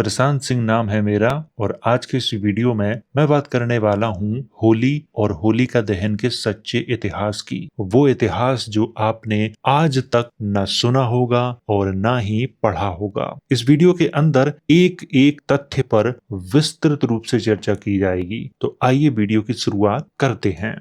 प्रशांत सिंह नाम है मेरा और आज के इस वीडियो में मैं बात करने वाला हूँ होली और होलिका दहन के सच्चे इतिहास की। वो इतिहास जो आपने आज तक न सुना होगा और ना ही पढ़ा होगा। इस वीडियो के अंदर एक एक तथ्य पर विस्तृत रूप से चर्चा की जाएगी। तो आइए वीडियो की शुरुआत करते हैं।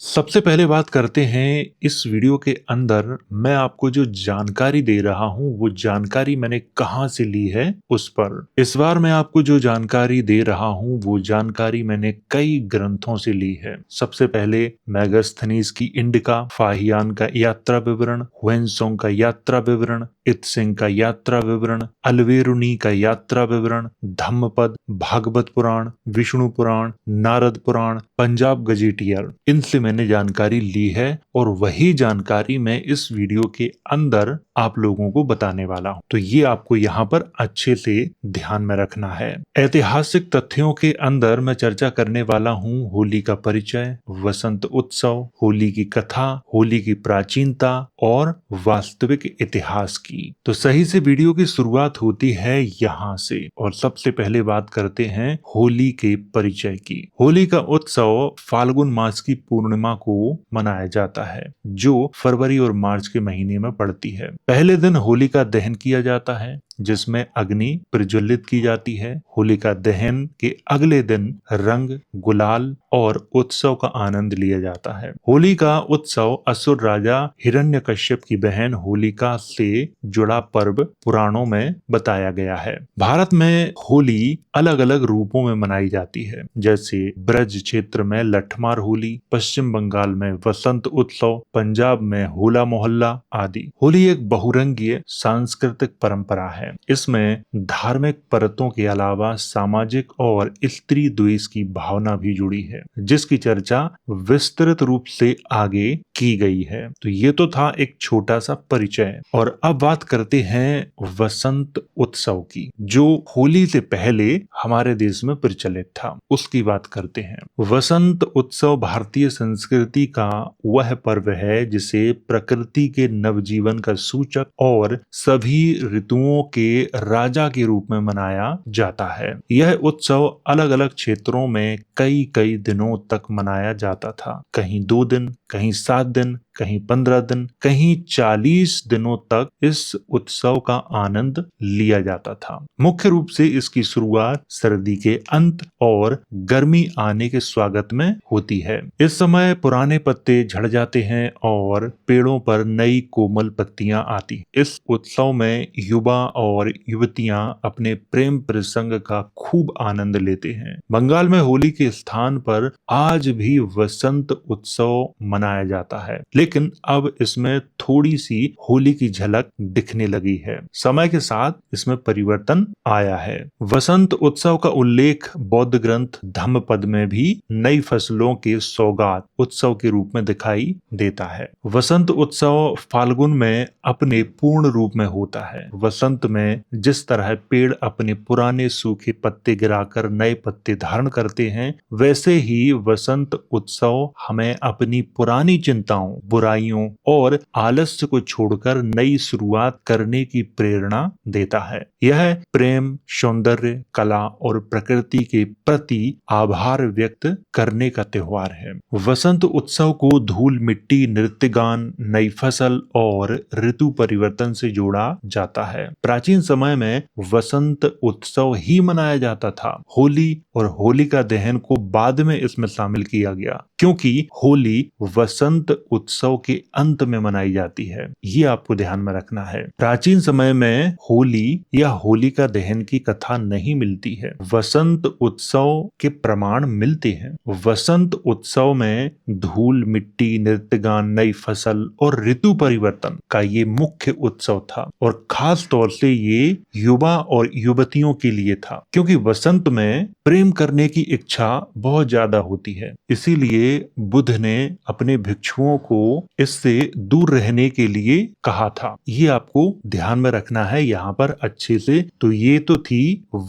सबसे पहले बात करते हैं इस वीडियो के अंदर मैं आपको जो जानकारी दे रहा हूं वो जानकारी मैंने कहां से ली है उस पर। इस बार मैं आपको जो जानकारी दे रहा हूं वो जानकारी मैंने कई ग्रंथों से ली है। सबसे पहले मैगस्थनीज की इंडिका, फाहियान का यात्रा विवरण, हुएनसोंग का यात्रा विवरण, इत्सिंग का यात्रा विवरण, अल्बेरुनी का यात्रा विवरण, धम्मपद, भागवत पुराण, विष्णु पुराण, नारद पुराण, पंजाब गजेटियर, इनसे मैंने जानकारी ली है और वही जानकारी मैं इस वीडियो के अंदर आप लोगों को बताने वाला हूं। तो ये आपको यहाँ पर अच्छे से ध्यान में रखना है। ऐतिहासिक तथ्यों के अंदर मैं चर्चा करने वाला हूँ होली का परिचय, वसंत उत्सव, होली की कथा, होली की प्राचीनता और वास्तविक इतिहास की। तो सही से वीडियो की शुरुआत होती है यहाँ से और सबसे पहले बात करते हैं होली के परिचय की। होली का उत्सव फाल्गुन मास की पूर्णिमा को मनाया जाता है जो फरवरी और मार्च के महीने में पड़ती है। पहले दिन होलिका दहन किया जाता है जिसमें अग्नि प्रज्वलित की जाती है। होलिका दहन के अगले दिन रंग, गुलाल और उत्सव का आनंद लिया जाता है। होली का उत्सव असुर राजा हिरण्यकश्यप की बहन होलिका से जुड़ा पर्व पुराणों में बताया गया है। भारत में होली अलग अलग रूपों में मनाई जाती है, जैसे ब्रज क्षेत्र में लठमार होली, पश्चिम बंगाल में वसंत उत्सव, पंजाब में होला मोहल्ला आदि। होली एक बहुरंगीय सांस्कृतिक परंपरा है। इसमें धार्मिक परतों के अलावा सामाजिक और स्त्री द्वेष की भावना भी जुड़ी है, जिसकी चर्चा विस्तृत रूप से आगे की गई है। तो ये तो था एक छोटा सा परिचय और अब बात करते हैं वसंत उत्सव की, जो होली से पहले हमारे देश में प्रचलित था। उसकी बात करते हैं। वसंत उत्सव भारतीय संस्कृति का वह पर्व है जिसे प्रकृति के नवजीवन का सूचक और सभी ऋतुओं के राजा के रूप में मनाया जाता है। यह उत्सव अलग अलग क्षेत्रों में कई कई दिनों तक मनाया जाता था। कहीं 2 दिन, कहीं 7 दिन, कहीं 15 दिन, कहीं 40 दिनों तक इस उत्सव का आनंद लिया जाता था। मुख्य रूप से इसकी शुरुआत सर्दी के अंत और गर्मी आने के स्वागत में होती है। इस समय पुराने पत्ते झड़ जाते हैं और पेड़ों पर नई कोमल पत्तियां आती। इस उत्सव में युवा और युवतियां अपने प्रेम प्रसंग का खूब आनंद लेते हैं। बंगाल में होली के स्थान पर आज भी वसंत उत्सव मनाया जाता है, लेकिन अब इसमें थोड़ी सी होली की झलक दिखने लगी है। समय के साथ इसमें परिवर्तन आया है। वसंत उत्सव का उल्लेख बौद्ध ग्रंथ धम्मपद में भी नई फसलों के सौगात उत्सव के रूप में दिखाई देता है। वसंत उत्सव फाल्गुन में अपने पूर्ण रूप में होता है। वसंत में जिस तरह पेड़ अपने पुराने सूखे पत्ते गिराकर नए पत्ते धारण करते हैं, वैसे ही वसंत उत्सव हमें अपनी पुरानी चिंताओं, बुराइयों और आलस्य को छोड़कर नई शुरुआत करने की प्रेरणा देता है। यह प्रेम, सौंदर्य, कला और प्रकृति के प्रति आभार व्यक्त करने का त्योहार है। वसंत उत्सव को धूल मिट्टी, नृत्य गान, नई फसल और ऋतु परिवर्तन से जोड़ा जाता है। प्राचीन समय में वसंत उत्सव ही मनाया जाता था। होली और होलिका दहन को बाद में इसमें शामिल किया गया, क्योंकि होली वसंत उत्सव के अंत में मनाई जाती है। ये आपको ध्यान में रखना है। प्राचीन समय में होली या होलिका दहन की कथा नहीं मिलती है। वसंत उत्सव के प्रमाण मिलते हैं। वसंत उत्सव में धूल मिट्टी, नृत्य गान, नई फसल और ऋतु परिवर्तन का ये मुख्य उत्सव था और खास तौर से ये युवा और युवतियों के लिए था, क्योंकि वसंत में प्रेम करने की इच्छा बहुत ज्यादा होती है। इसीलिए बुद्ध ने अपने भिक्षुओं को इससे दूर रहने के लिए कहा था। ये आपको ध्यान में रखना है यहाँ पर अच्छे से। तो ये तो थी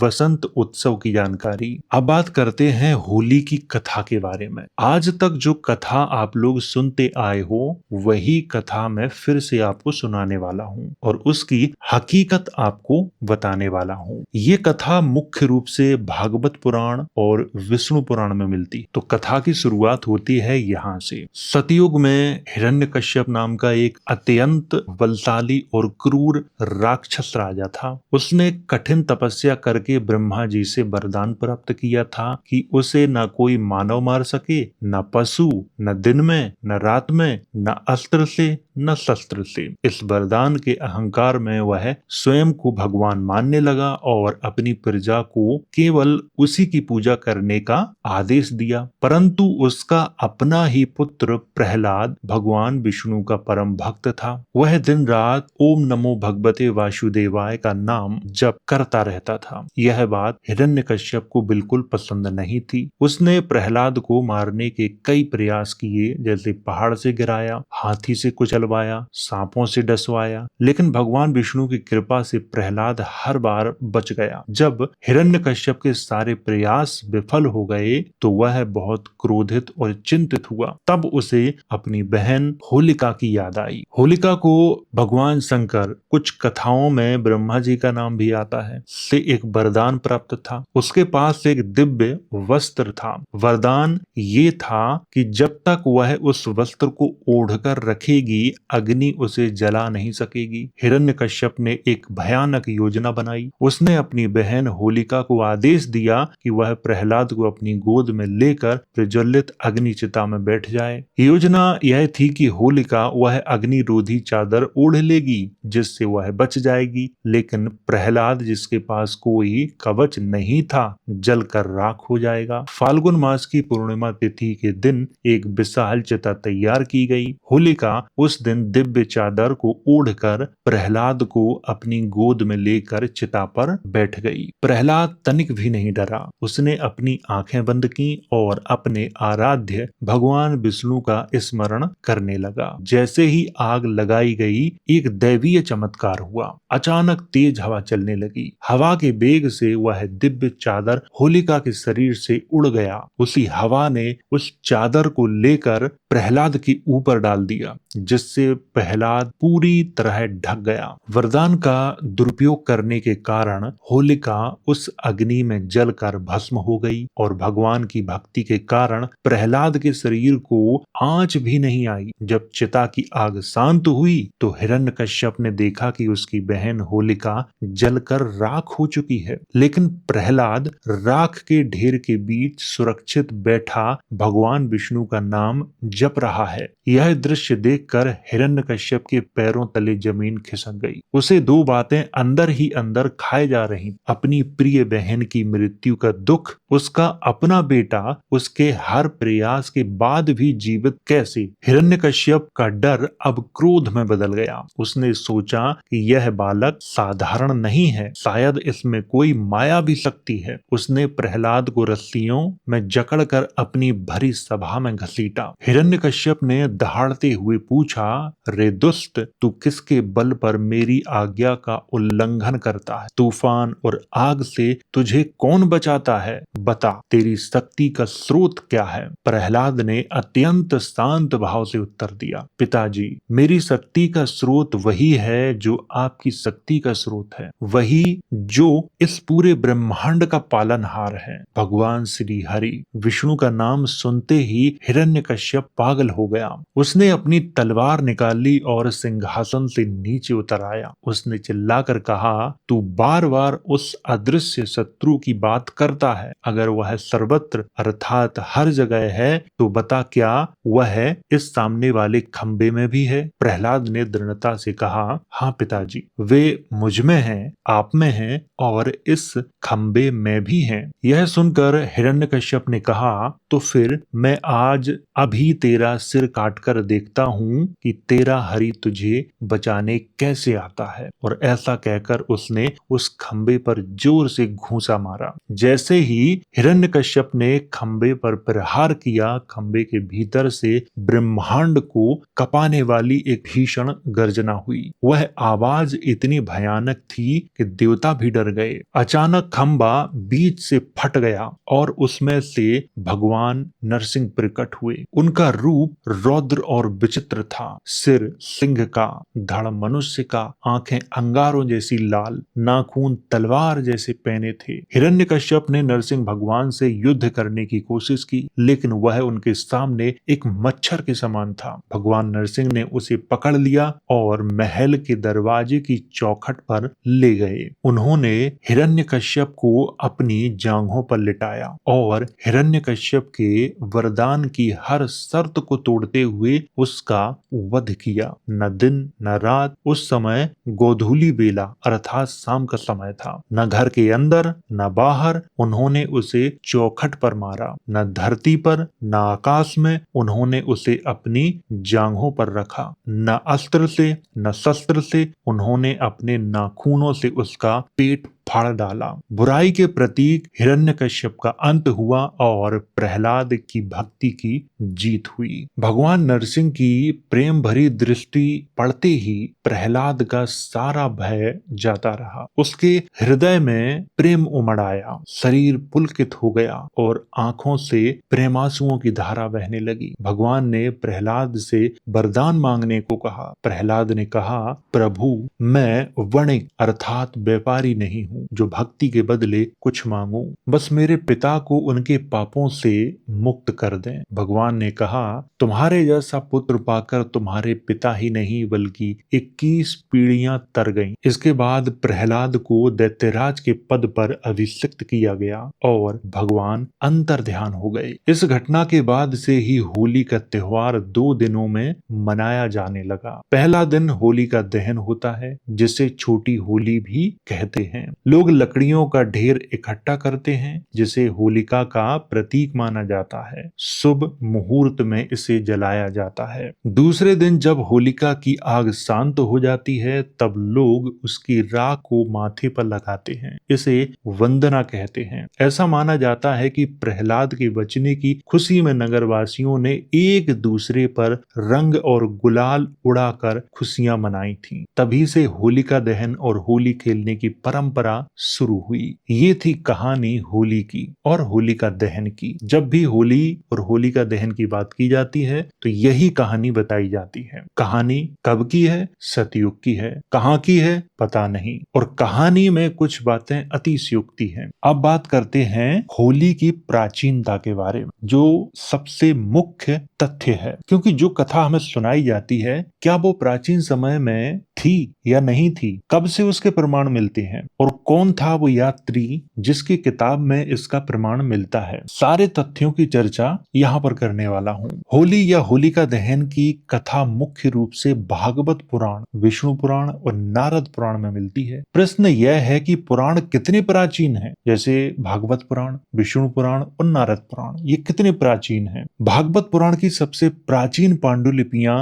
वसंत उत्सव की जानकारी। अब बात करते हैं होली की कथा के बारे में। आज तक जो कथा आप लोग सुनते आए हो वही कथा मैं फिर से आपको सुनाने वाला हूँ और उसकी हकीकत आपको बताने वाला हूँ। ये कथा मुख्य रूप से भागवत पुराण और विष्णु पुराण में मिलती। तो कथा की शुरुआत होती है यहाँ से। सतयुग में हिरण्यकश्यप नाम का एक अत्यंत बलशाली और क्रूर राक्षस राजा था। उसने कठिन तपस्या करके ब्रह्मा जी से वरदान प्राप्त किया था कि उसे न कोई मानव मार सके, न पशु, न दिन में, न रात में, न अस्त्र से, न शस्त्र से। इस वरदान के अहंकार में वह स्वयं को भगवान मानने लगा और अपनी प्रजा को केवल उसी की पूजा करने का आदेश दिया। परंतु उसका अपना ही पुत्र प्रहलाद भगवान विष्णु का परम भक्त था। वह दिन रात ओम नमो भगवते वासुदेवाय का नाम जप करता रहता था। यह बात हिरण्यकश्यप को बिल्कुल पसंद नहीं थी। उसने प्रहलाद को मारने के कई प्रयास किए, जैसे पहाड़ से गिराया, हाथी से कुचलवाया, सांपों से डसवाया, लेकिन भगवान विष्णु की कृपा से प्रहलाद हर बार बच गया। जब हिरण्यकश्यप के सारे प्रयास विफल हो गए तो वह बहुत क्रोधित और चिंतित हुआ। तब उसे अपनी बहन होलिका की याद आई। होलिका को भगवान शंकर, कुछ कथाओं में ब्रह्मा जी का नाम भी आता है, से एक वरदान प्राप्त था। उसके पास एक दिव्य वस्त्र था। वरदान ये था कि जब तक वह उस वस्त्र को ओढ़कर रखेगी अग्नि उसे जला नहीं सकेगी। हिरण्यकश्यप ने एक भयानक योजना बनाई। उसने अपनी बहन होलिका को आदेश दिया कि वह प्रहलाद को अपनी गोद में लेकर प्रज्वलित अग्नि चिता में बैठ जाए। योजना यह थी कि होलिका वह अग्निरोधी चादर ओढ़ लेगी जिससे वह बच जाएगी, लेकिन प्रहलाद जिसके पास कोई कवच नहीं था जलकर राख हो जाएगा। फाल्गुन मास की पूर्णिमा तिथि के दिन एक विशाल चिता तैयार की गई। होलिका उस दिन दिव्य चादर को ओढ़कर प्रहलाद को अपनी गोद में लेकर चिता पर बैठ गई। प्रहलाद तनिक भी नहीं डरा। उसने अपनी आंखें बंद की और अपने आराध्य भगवान विष्णु का स्मरण करने लगा। जैसे ही आग लगाई गई एक दैवीय चमत्कार हुआ। अचानक तेज हवा चलने लगी। हवा के वेग से वह दिव्य चादर होलिका के शरीर से उड़ गया। उसी हवा ने उस चादर को लेकर प्रहलाद के ऊपर डाल दिया, जिससे प्रहलाद पूरी तरह ढक गया। वरदान का दुरुपयोग करने के कारण होलिका उस अग्नि में जलकर भस्म हो गई और भगवान की भक्ति के कारण प्रहलाद के शरीर को आंच भी नहीं आई। जब चिता की आग शांत हुई तो हिरण्यकश्यप ने देखा कि उसकी बहन होलिका जलकर राख हो चुकी है, लेकिन प्रहलाद राख के ढेर के बीच सुरक्षित बैठा भगवान विष्णु का नाम जप रहा है। यह दृश्य देखकर हिरण्यकश्यप के पैरों तले जमीन खिसक गई। उसे दो बातें अंदर ही अंदर खाए जा रही। अपनी प्रिय बहन की मृत्यु का दुख, उसका अपना बेटा उसके हर प्रयास के बाद भी जीवित कैसे। हिरण्यकश्यप का डर अब क्रोध में बदल गया। उसने सोचा कि यह बालक साधारण नहीं है, शायद इसमें कोई माया भी शक्ति है। उसने प्रहलाद को रस्सियों में जकड़कर अपनी भरी सभा में घसीटा। हिरण्यकश्यप ने दहाड़ते हुए पूछा, रे दुष्ट, तू किसके बल पर मेरी आज्ञा का उल्लंघन करता है? तूफान और आग से तुझे कौन बचाता है? बता, तेरी शक्ति का स्रोत क्या है? प्रहलाद ने अत्यंत शांत भाव से उत्तर दिया, पिताजी, मेरी शक्ति का स्रोत वही है जो आपकी शक्ति का स्रोत है, वही जो इस पूरे ब्रह्मांड का पालनहार है, भगवान श्री हरि। विष्णु का नाम सुनते ही हिरण्यकश्यप पागल हो गया। उसने अपनी तलवार निकाली और सिंहासन से नीचे उतर आया। उसने चिल्लाकर कहा, तू बार बार उस अदृश्य शत्रु की बात करता है। अगर वह सर्वत्र अर्थात हर जगह है तो बता, क्या वह इस सामने वाले खंबे में भी है? प्रहलाद ने दृढ़ता से कहा, हाँ पिताजी, वे मुझ में हैं, आप में हैं और इस खंबे में भी हैं। यह सुनकर हिरण्यकश्यप ने कहा, तो फिर मैं आज अभी तेरा सिर काटकर देखता हूँ कि कि तेरा हरि तुझे बचाने कैसे आता है। और ऐसा कहकर उसने उस खंबे पर जोर से घूंसा मारा। जैसे ही हिरण्यकश्यप ने खंबे पर प्रहार किया, खंबे के भीतर से ब्रह्मांड को कपाने वाली एक भीषण गर्जना हुई। वह आवाज इतनी भयानक थी कि देवता भी डर गए। अचानक खंबा बीच से फट गया और उसमें से भगवान नरसिंह प्रकट हुए। उनका रूप रौद्र और विचित्र था। सिर सिंह का, धड़ मनुष्य का, आंखें अंगारों जैसी लाल, नाखून तलवार जैसे पैने थे। हिरण्यकश्यप ने नरसिंह भगवान से युद्ध करने की कोशिश की, लेकिन वह उनके सामने एक मच्छर के समान था। भगवान नरसिंह ने उसे पकड़ लिया और महल के दरवाजे की चौखट पर ले गए। उन्होंने हिरण्यकश्यप को अपनी जांघों पर लिटाया और हिरण्यकश्यप के वरदान की हर शर्त को तोड़ते हुए उसका वध किया। न दिन न रात, उस समय गोधूली बेला अर्थात शाम का समय था। न घर के अंदर न बाहर उन्होंने उसे चौखट पर मारा। न धरती पर न आकाश में उन्होंने उसे अपनी जांघों पर रखा। न अस्त्र से न शस्त्र से उन्होंने अपने नाखूनों से उसका पेट फाड़ डाला। बुराई के प्रतीक हिरण्यकश्यप का अंत हुआ और प्रहलाद की भक्ति की जीत हुई। भगवान नरसिंह की प्रेम भरी दृष्टि पड़ते ही प्रहलाद का सारा भय जाता रहा। उसके हृदय में प्रेम उमड़ आया, शरीर पुलकित हो गया और आंखों से प्रेमांसुओं की धारा बहने लगी। भगवान ने प्रहलाद से वरदान मांगने को कहा। प्रहलाद ने कहा, प्रभु मैं वणिक अर्थात व्यापारी नहीं हूँ जो भक्ति के बदले कुछ मांगू। बस मेरे पिता को उनके पापों से मुक्त कर दें। भगवान ने कहा, तुम्हारे जैसा पुत्र पाकर तुम्हारे पिता ही नहीं बल्कि 21 पीढ़ियां तर गईं। इसके बाद प्रहलाद को दैत्यराज के पद पर अभिषिक्त किया गया और भगवान अंतर ध्यान हो गए। इस घटना के बाद से ही होली का त्योहार 2 दिनों में मनाया जाने लगा। पहला दिन होली का दहन होता है, जिसे छोटी होली भी कहते हैं। लोग लकड़ियों का ढेर इकट्ठा करते हैं, जिसे होलिका का प्रतीक माना जाता है। शुभ मुहूर्त में इसे जलाया जाता है। दूसरे दिन जब होलिका की आग शांत हो जाती है, तब लोग उसकी राख को माथे पर लगाते हैं। इसे वंदना कहते हैं। ऐसा माना जाता है कि प्रहलाद के बचने की खुशी में नगरवासियों ने एक दूसरे पर रंग और गुलाल उड़ाकर खुशियां मनाई थीं। तभी से होलिका दहन और होली खेलने की परंपरा शुरू हुई। ये थी कहानी होली की और होलिका दहन की। जब भी होली और होलिका दहन की बात की जाती है तो यही कहानी बताई जाती है। कहानी कब की है? सतयुग की है। कहाँ की है? पता नहीं। और कहानी में कुछ बातें अतिशयोक्ति हैं। अब बात करते हैं होली की प्राचीनता के बारे में, जो सबसे मुख्य तथ्य है। क्योंकि जो कथा हमें सुनाई जाती है, क्या वो प्राचीन समय में थी या नहीं थी? कब से उसके प्रमाण मिलते हैं? और कौन था वो यात्री जिसकी किताब में इसका प्रमाण मिलता है? सारे तथ्यों की चर्चा यहाँ पर करने वाला हूँ। होली या होलिका दहन की कथा मुख्य रूप से भागवत पुराण, विष्णु पुराण और नारद पुराण में मिलती है। प्रश्न यह है कि पुराण कितने प्राचीन हैं? जैसे भागवत पुराण, विष्णु पुराण और नारद पुराण, ये कितने प्राचीन हैं? भागवत पुराण की सबसे प्राचीन पांडुलिपियां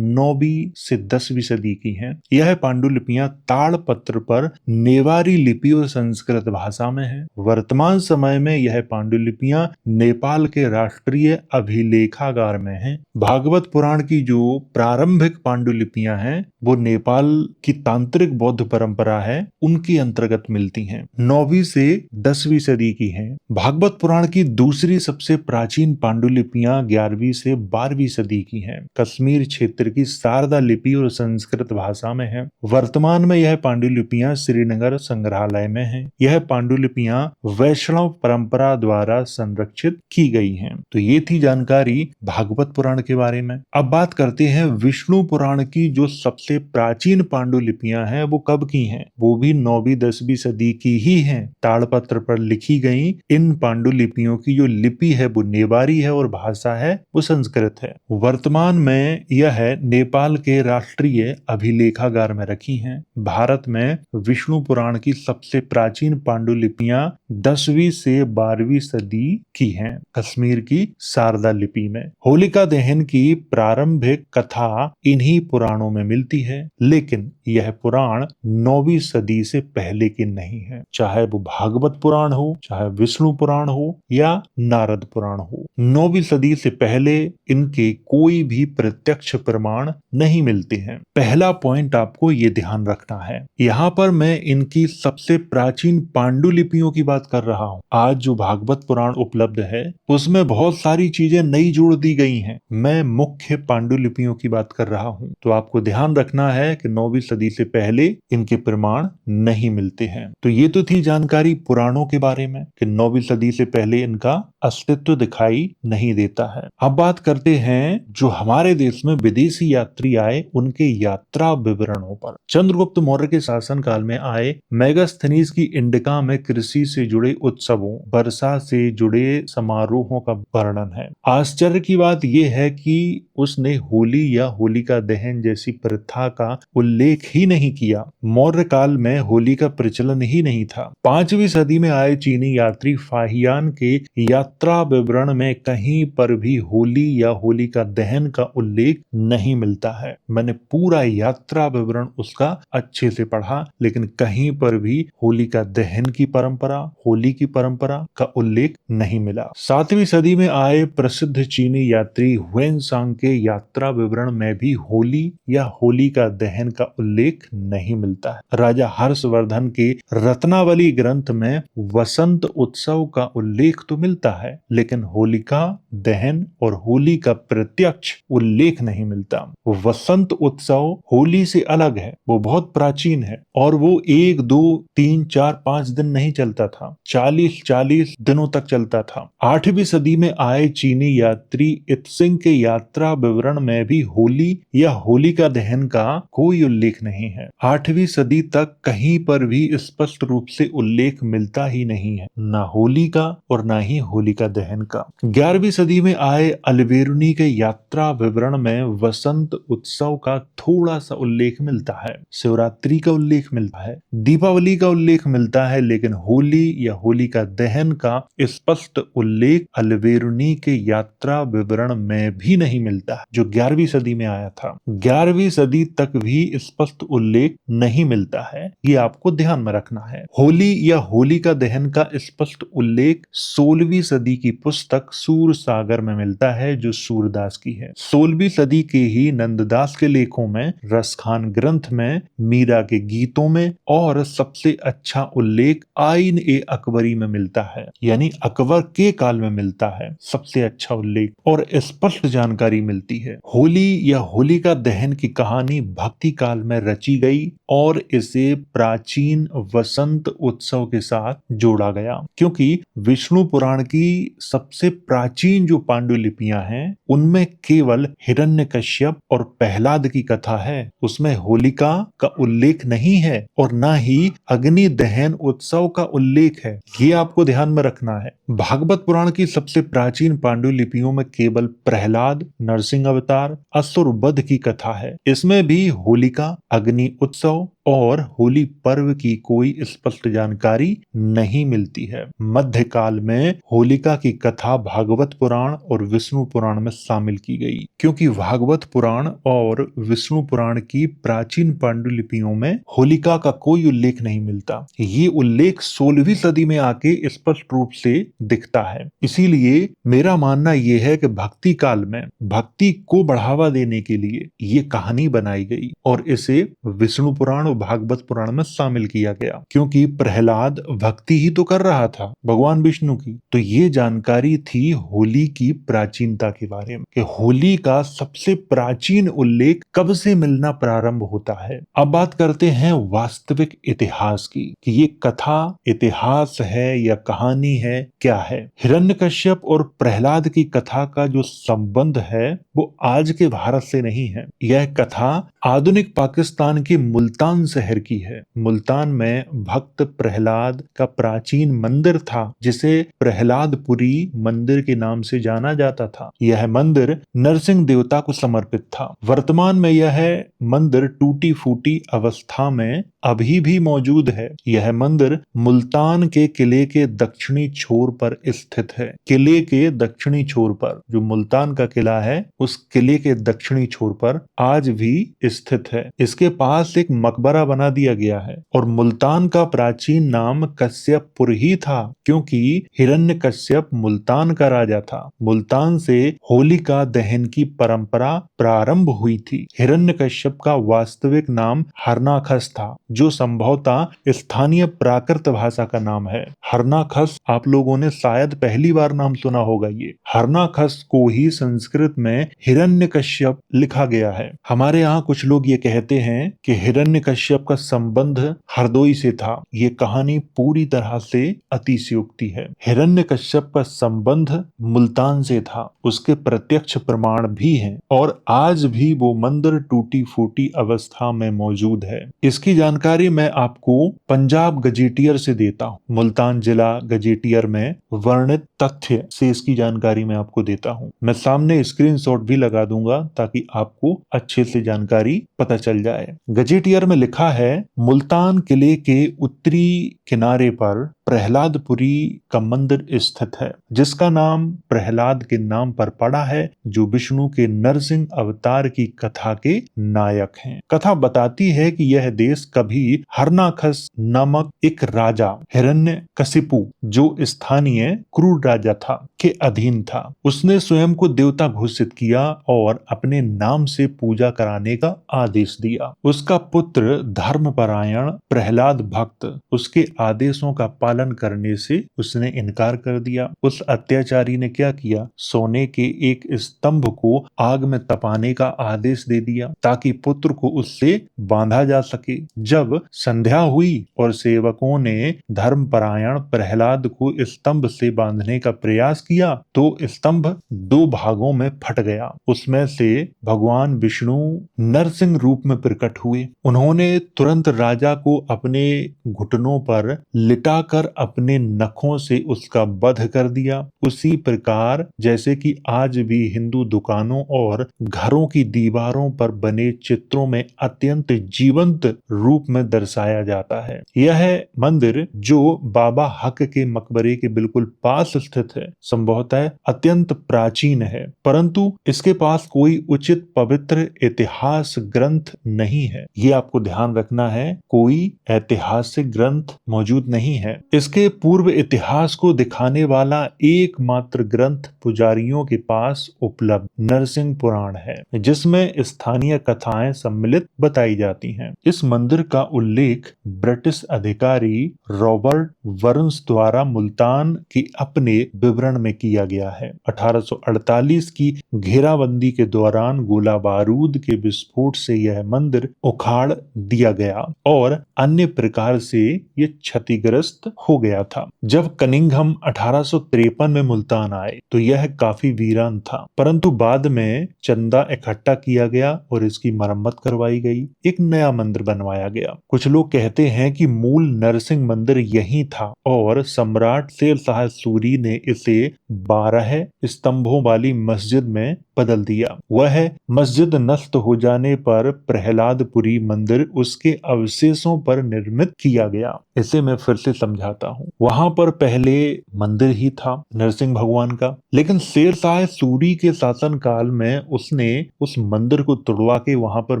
9वीं से 10वीं सदी की हैं। यह पांडुलिपियां ताड़पत्र पर नेवारी लिपि और संस्कृत भाषा में है। वर्तमान समय में यह पांडुलिपियां नेपाल के राष्ट्रीय अभिलेखागार में हैं। भागवत पुराण की जो प्रारंभिक पांडुलिपियां हैं वो नेपाल की तांत्रिक बौद्ध परंपरा है, उनके अंतर्गत मिलती हैं। 9वीं से 10वीं सदी की हैं। भागवत पुराण की दूसरी सबसे प्राचीन पांडुलिपियां 11वीं से 12वीं सदी की हैं। कश्मीर क्षेत्र की शारदा लिपि और संस्कृत भाषा में है। वर्तमान में यह पांडुलिपियां श्रीनगर संग्रहालय में हैं। यह पांडुलिपियां वैष्णव परंपरा द्वारा संरक्षित की गई हैं। तो ये थी जानकारी भागवत पुराण के बारे में। अब बात करते हैं विष्णु पुराण की, जो सबसे सबसे प्राचीन पांडुलिपियां हैं वो कब की हैं? वो भी 9वीं 10वीं सदी की ही हैं। ताड़पत्र पर लिखी गई इन पांडुलिपियों की जो लिपि है वो नेवारी है और भाषा है वो संस्कृत है। वर्तमान में यह नेपाल के राष्ट्रीय अभिलेखागार में रखी हैं। भारत में विष्णु पुराण की सबसे प्राचीन पांडुलिपियां 10वीं से 12वीं सदी की हैं, कश्मीर की शारदा लिपि में। होलिका दहन की प्रारंभिक कथा इन्हीं पुराणों में मिलती है, लेकिन यह पुराण 9वीं सदी से पहले की नहीं है। चाहे वो भागवत पुराण हो, चाहे विष्णु पुराण हो या नारद पुराण हो, 9वीं सदी से पहले इनके कोई भी प्रत्यक्ष प्रमाण नहीं मिलते हैं। पहला पॉइंट आपको ये ध्यान रखना है। यहाँ पर मैं इनकी सबसे प्राचीन पांडुलिपियों की बात कर रहा हूँ। आज जो भागवत पुराण उपलब्ध है उसमें बहुत सारी चीजें नई जोड़ दी गई हैं। मैं मुख्य पांडुलिपियों की बात कर रहा हूँ, तो आपको ध्यान रखना है कि 9वीं सदी से पहले इनके प्रमाण नहीं मिलते हैं। तो ये तो थी जानकारी पुराणों के बारे में कि 9वीं सदी से पहले इनका अस्तित्व दिखाई नहीं देता है। अब बात करते हैं जो हमारे देश में विदेशी यात्री आए उनके यात्रा विवरणों पर। चंद्रगुप्त मौर्य के शासन काल में आए मेगास्थनीज की इंडिका में कृषि से जुड़े उत्सवों, वर्षा से जुड़े समारोहों का वर्णन है। आश्चर्य की बात यह है कि उसने होली या होलिका दहन जैसी प्रथा का उल्लेख ही नहीं किया। मौर्य काल में होली का प्रचलन ही नहीं था। 5वीं सदी में आए चीनी यात्री फाहियान के यात्रा विवरण में कहीं पर भी होली या होलिका दहन का उल्लेख नहीं मिलता है। मैंने पूरा यात्रा विवरण उसका अच्छे से पढ़ा, लेकिन कहीं पर भी होलिका दहन की परंपरा, होली की परंपरा का उल्लेख नहीं मिला। 7वीं सदी में आए प्रसिद्ध चीनी यात्री हुएनसांग के यात्रा विवरण में भी होली या होलिका दहन का उल्लेख नहीं मिलता है। राजा हर्षवर्धन के रत्नावली ग्रंथ में वसंत उत्सव का उल्लेख तो मिलता है, लेकिन होलिका दहन और होली का प्रत्यक्ष उल्लेख नहीं मिलता। वसंत उत्सव होली से अलग है, वो बहुत प्राचीन है और वो 1, 2, 3, 4, 5 दिन नहीं चलता था, 40 दिनों तक चलता था। 8वीं सदी में आए चीनी यात्री इत्सिंग के यात्रा विवरण में भी होली या होलिका दहन का कोई उल्लेख नहीं है। 8वीं सदी तक कहीं पर भी स्पष्ट रूप से उल्लेख मिलता ही नहीं है, ना होली का और ना ही होलिका दहन का। 11वीं सदी में आए अल्बेरुनी के यात्रा विवरण में वसंत उत्सव का थोड़ा सा उल्लेख मिलता है, शिवरात्रि का उल्लेख मिलता है, दीपावली का उल्लेख मिलता है, लेकिन होली या होलिका दहन का स्पष्ट उल्लेख अल्बेरुनी के यात्रा विवरण में भी नहीं मिलता, जो 11वीं सदी में आया था। 11वीं सदी तक भी स्पष्ट उल्लेख नहीं मिलता है, ये आपको ध्यान में रखना है। होली या होलिका दहन का स्पष्ट उल्लेख 16वीं सदी की पुस्तक सूर सागर में मिलता है, जो सूरदास की है। 16वीं सदी के ही नंददास के लेखों में, रसखान ग्रंथ में, मीरा के गीतों में और सबसे अच्छा उल्लेख आइन ए अकबरी में मिलता है, यानी अकबर के काल में मिलता है सबसे अच्छा उल्लेख और स्पष्ट जानकारी मिलती है। होली या होलिका दहन की कहानी भक्ति काल में रची गई और इसे प्राचीन वसंत उत्सव के साथ जोड़ा गया, क्योंकि विष्णु पुराण की सबसे प्राचीन जो पांडुलिपियां हैं उनमें केवल हिरण्यकश्यप और प्रहलाद की कथा है, उसमें होलिका का उल्लेख नहीं है और ना ही अग्नि दहन उत्सव का उल्लेख है। ये आपको ध्यान में रखना है। भागवत पुराण की सबसे प्राचीन पांडुलिपियों में केवल प्रहलाद, नरसिंह अवतार, असुर वध की कथा है। इसमें भी होलिका, अग्नि उत्सव और होली पर्व की कोई स्पष्ट जानकारी नहीं मिलती है। मध्यकाल में होलिका की कथा भागवत पुराण और विष्णु पुराण में शामिल की गई, क्योंकि भागवत पुराण और विष्णु पुराण की प्राचीन पांडुलिपियों में होलिका का कोई उल्लेख नहीं मिलता। ये उल्लेख 16वीं सदी में आके स्पष्ट रूप से दिखता है। इसीलिए मेरा मानना यह है कि भक्ति काल में भक्ति को बढ़ावा देने के लिए ये कहानी बनाई गई और इसे विष्णु पुराण और भागवत पुराण में शामिल किया गया, क्योंकि प्रहलाद भक्ति ही तो कर रहा था भगवान विष्णु की। तो ये जानकारी थी होली की प्राचीनता के बारे में, कि होली का सबसे प्राचीन उल्लेख कब से मिलना प्रारंभ होता है। अब बात करते हैं वास्तविक इतिहास की, कि ये कथा इतिहास है या कहानी है, क्या है। हिरण्यकश्यप और प्रहलाद की कथा का जो संबंध है वो आज के भारत से नहीं है। यह कथा आधुनिक पाकिस्तान के मुल्तान शहर की है। मुल्तान में भक्त प्रहलाद का प्राचीन मंदिर था, जिसे प्रहलादपुरी मंदिर के नाम से जाना जाता था। यह मंदिर नरसिंह देवता को समर्पित था। वर्तमान में यह मंदिर टूटी फूटी अवस्था में अभी भी मौजूद है। यह मंदिर मुल्तान के किले के दक्षिणी छोर पर स्थित है। किले के दक्षिणी छोर पर, जो मुल्तान का किला है उस किले के दक्षिणी छोर पर आज भी स्थित है। इसके पास एक मकबरा बना दिया गया है। और मुल्तान का प्राचीन नाम कश्यपपुर ही था, क्योंकि हिरण्यकश्यप मुल्तान का राजा था। मुल्तान से होलिका दहन की परंपरा प्रारंभ हुई थी। हिरण्यकश्यप का वास्तविक नाम हरनाखस था, जो संभवतः स्थानीय प्राकृत भाषा का नाम है। हरनाखस आप लोगों ने शायद पहली बार नाम सुना होगा। ये हरनाखस को ही संस्कृत में हिरण्यकश्यप लिखा गया है। हमारे यहाँ कुछ लोग ये कहते हैं कि हिरण्यकश्यप का संबंध हरदोई से था। ये कहानी पूरी तरह से अतिशयोक्ति है। हिरण्यकश्यप का संबंध मुल्तान से था, उसके प्रत्यक्ष प्रमाण भी हैं, और आज भी वो मंदिर टूटी फूटी अवस्था में मौजूद है। इसकी जानकारी मैं आपको पंजाब गजेटियर से देता हूँ। मुल्तान जिला गजेटियर में वर्णित तथ्य से इसकी जानकारी मैं आपको देता हूँ। मैं सामने स्क्रीनशॉट भी लगा दूंगा ताकि आपको अच्छे से जानकारी पता चल जाए। गजेटियर में लिखा है, मुल्तान किले के उत्तरी किनारे पर प्रहलादपुरी का मंदिर स्थित है, जिसका नाम प्रहलाद के नाम पर पड़ा है, जो विष्णु के नरसिंह अवतार की कथा के नायक हैं। कथा बताती है कि यह देश कभी हरनाखस नामक एक राजा हिरण्यकशिपु, जो स्थानीय क्रूर राजा था, के अधीन था। उसने स्वयं को देवता घोषित किया और अपने नाम से पूजा कराने का आदेश दिया। उसका पुत्र धर्मपरायण प्रहलाद भक्त उसके आदेशों का पालन करने से उसने इनकार कर दिया। उस अत्याचारी ने क्या किया, सोने के एक स्तंभ को आग में तपाने का आदेश दे दिया, ताकि पुत्र को उससे बांधा जा सके। जब संध्या हुई और सेवकों ने धर्मपरायण प्रहलाद को स्तंभ से बांधने का प्रयास किया, तो स्तंभ दो भागों में फट गया। उसमें से भगवान विष्णु नरसिंह रूप में प्रकट हुए। उन्होंने तुरंत राजा को अपने घुटनों पर लिटाकर अपने नखों से उसका वध कर दिया। उसी प्रकार जैसे कि आज भी हिंदू दुकानों और घरों की दीवारों पर बने चित्रों में अत्यंत जीवंत रूप में दर्शाया जाता है। यह मंदिर, जो बाबा हक के मकबरे के बिल्कुल पास स्थित है, संभवतः अत्यंत प्राचीन है, परंतु इसके पास कोई उचित पवित्र इतिहास ग्रंथ नहीं है। ये आपको ध्यान रखना है, कोई ऐतिहासिक ग्रंथ मौजूद नहीं है। इसके पूर्व इतिहास को दिखाने वाला एकमात्र ग्रंथ पुजारियों के पास उपलब्ध नरसिंह पुराण है, जिसमें स्थानीय कथाएं सम्मिलित बताई जाती हैं। इस मंदिर का उल्लेख ब्रिटिश अधिकारी रॉबर्ट बर्न्स द्वारा मुल्तान के अपने विवरण में किया गया है। 1848 की घेराबंदी के दौरान गोला बारूद के विस्फोट से यह मंदिर उखाड़ दिया गया और अन्य प्रकार से ये क्षतिग्रस्त हो गया था। जब कनिंघम 1853 में मुल्तान आए तो यह काफी वीरान था, परंतु बाद में चंदा इकट्ठा किया गया और इसकी मरम्मत करवाई गई, एक नया मंदिर बनवाया गया। कुछ लोग कहते हैं कि मूल नरसिंह मंदिर यही था और सम्राट शेर शाह सूरी ने इसे 12 स्तंभों वाली मस्जिद में बदल दिया। वह मस्जिद नष्ट हो जाने पर प्रहलादपुरी मंदिर उसके अवशेषों पर निर्मित किया गया। इसे मैं फिर से समझाता हूँ। वहां पर पहले मंदिर ही था नरसिंह भगवान का, लेकिन शेर शाह सूरी के शासन काल में उसने उस मंदिर को तोड़वा के वहां पर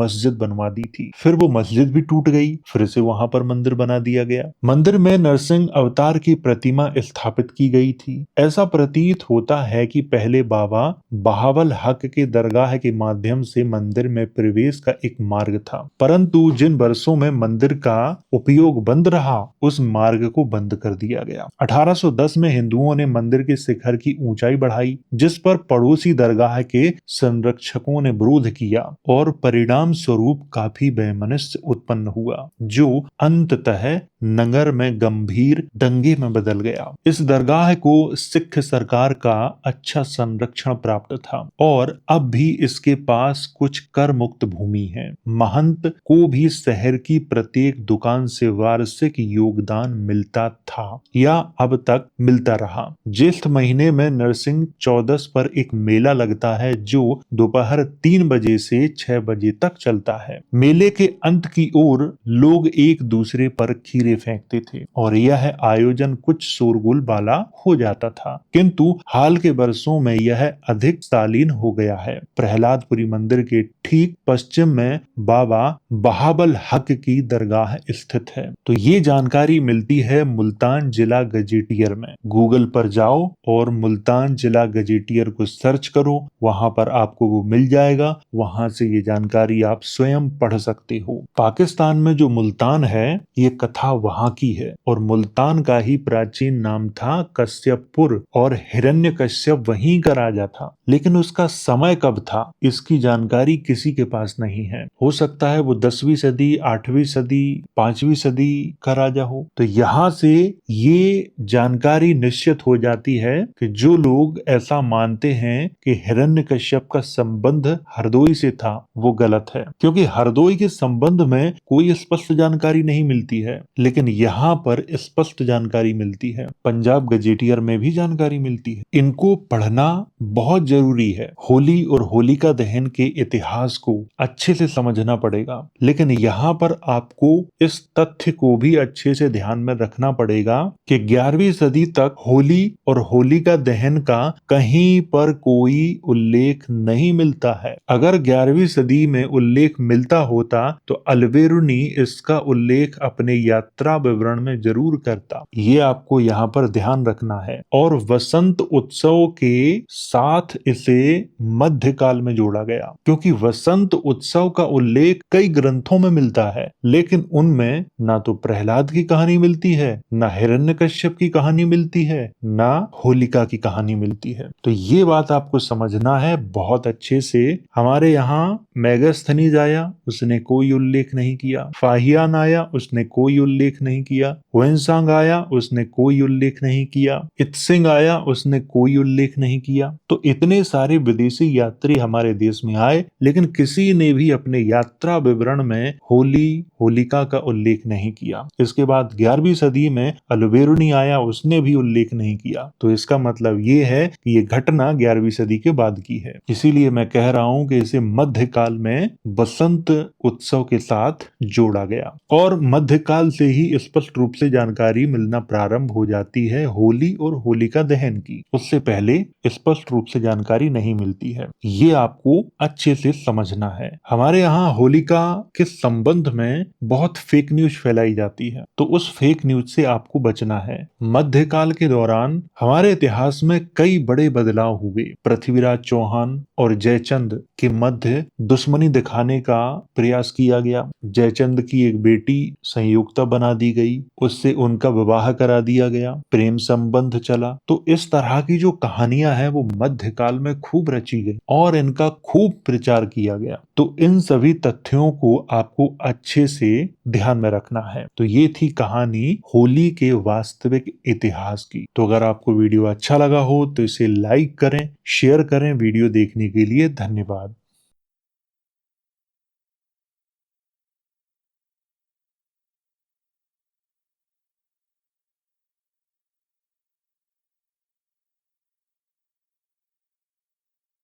मस्जिद बनवा दी थी। फिर वो मस्जिद भी टूट गई, फिर से वहां पर मंदिर बना दिया गया। मंदिर में नरसिंह अवतार की प्रतिमा स्थापित की गई थी। ऐसा प्रतीत होता है कि पहले बाबा बहावल बहाबल हक के दरगाह के माध्यम से मंदिर में प्रवेश का एक मार्ग था, परंतु जिन वर्षों में मंदिर का उपयोग बंद रहा उस मार्ग को बंद कर दिया गया। 1810 में हिंदुओं ने मंदिर के शिखर की ऊंचाई बढ़ाई, जिस पर पड़ोसी दरगाह के संरक्षकों ने विरोध किया और परिणाम स्वरूप काफी वैमनस्य उत्पन्न हुआ, जो अंततः नगर में गंभीर दंगे में बदल गया। इस दरगाह को सिख सरकार का अच्छा संरक्षण प्राप्त था और अब भी इसके पास कुछ कर मुक्त भूमि है। महंत को भी शहर की प्रत्येक दुकान से वार्षिक योगदान मिलता था या अब तक मिलता रहा। ज्येष्ठ महीने में नरसिंह चौदस पर एक मेला लगता है जो दोपहर 3 बजे से 6 बजे तक चलता है। मेले के अंत की ओर लोग एक दूसरे पर खीरे फेंकते थे और यह आयोजन कुछ शोरगुल वाला हो जाता था, किंतु हाल के वर्षों में यह अधिक शालीन हो गया है। प्रहलादपुरी मंदिर के ठीक पश्चिम में बाबा बहाबल हक की दरगाह स्थित है। तो ये जानकारी मिलती है मुल्तान जिला गजेटियर में। गूगल पर जाओ और मुल्तान जिला गजेटियर को सर्च करो, वहां पर आपको वो मिल जाएगा। वहां से ये जानकारी आप स्वयं पढ़ सकते हो। पाकिस्तान में जो मुल्तान है ये कथा वहां की है और मुल्तान का ही प्राचीन नाम था कश्यपपुर और हिरण्यकश्यप वहीं का राजा था, लेकिन उसका समय कब था इसकी जानकारी किसी के पास नहीं है। हो सकता है वो 10वीं सदी, 8वीं सदी, 5वीं सदी का राजा हो। तो यहाँ से ये जानकारी निश्चित हो जाती है कि जो लोग ऐसा मानते हैं कि हिरण्यकश्यप का संबंध हरदोई से था वो गलत है, क्योंकि हरदोई के संबंध में कोई स्पष्ट जानकारी नहीं मिलती है, लेकिन यहाँ पर स्पष्ट जानकारी मिलती है। पंजाब गजेटियर में भी जानकारी मिलती है। इनको पढ़ना बहुत जरूरी है। होली और होलिका दहन के इतिहास को अच्छे से समझना पड़ेगा, लेकिन यहाँ पर आपको इस तथ्य को भी अच्छे से ध्यान में रखना पड़ेगा कि 11वीं सदी तक होली और होलिका दहन का कहीं पर कोई उल्लेख नहीं मिलता है। अगर 11वीं सदी में उल्लेख मिलता होता तो अलबेरुनी इसका उल्लेख अपने यात्रा विवरण में जरूर करता। ये आपको यहाँ पर ध्यान रखना है। और वसंत उत्सव के साथ इसे मध्यकाल में जोड़ा गया, क्योंकि वसंत उत्सव का उल्लेख कई ग्रंथों में मिलता है, लेकिन उनमें ना तो प्रहलाद की कहानी मिलती है, ना हिरण्यकश्यप की कहानी मिलती है, ना होलिका की कहानी मिलती है। तो ये बात आपको समझना है बहुत अच्छे से। हमारे यहाँ मेगास्थनीज आया, उसने कोई उल्लेख नहीं किया। फाहियान आया, उसने कोई उल्लेख नहीं किया। हुएनसांग आया, उसने कोई उल्लेख नहीं किया। इत्सिंग आया, उसने कोई उल्लेख नहीं किया। तो इतने सारे विदेशी यात्री हमारे देश में आए, लेकिन किसी ने भी अपने यात्रा विवरण में होली होलिका का उल्लेख नहीं किया। इसके बाद 11वीं सदी में अलबेरुनी आया, उसने भी उल्लेख नहीं किया। तो इसका मतलब ये है कि ये घटना 11वीं सदी के बाद की है। इसीलिए मैं कह रहा हूं कि इसे मध्यकाल में वसंत उत्सव के साथ जोड़ा गया और मध्यकाल से ही स्पष्ट रूप से जानकारी मिलना प्रारंभ हो जाती है होली और होलिका दहन की। उससे पहले स्पष्ट रूप से जानकारी नहीं मिलती है। ये आपको अच्छे से समझना है। हमारे यहाँ होलिका के संबंध में बहुत फेक न्यूज फैलाई जाती है, तो उस फेक न्यूज से आपको बचना है। मध्यकाल के दौरान हमारे इतिहास में कई बड़े बदलाव हुए। पृथ्वीराज चौहान और जयचंद के मध्य दुश्मनी दिखाने का प्रयास किया गया। जयचंद की एक बेटी संयुक्ता बना दी गई, उससे उनका विवाह करा दिया गया, प्रेम संबंध चला। तो इस तरह की जो कहानियां हैं वो मध्यकाल में खूब रची गई और इनका खूब प्रचार किया गया। तो इन सभी तथ्यों को आपको अच्छे से ध्यान में रखना है। तो ये थी कहानी होली के वास्तविक इतिहास की। तो अगर आपको वीडियो अच्छा लगा हो तो इसे लाइक करें, शेयर करें। वीडियो देखने के लिए धन्यवाद।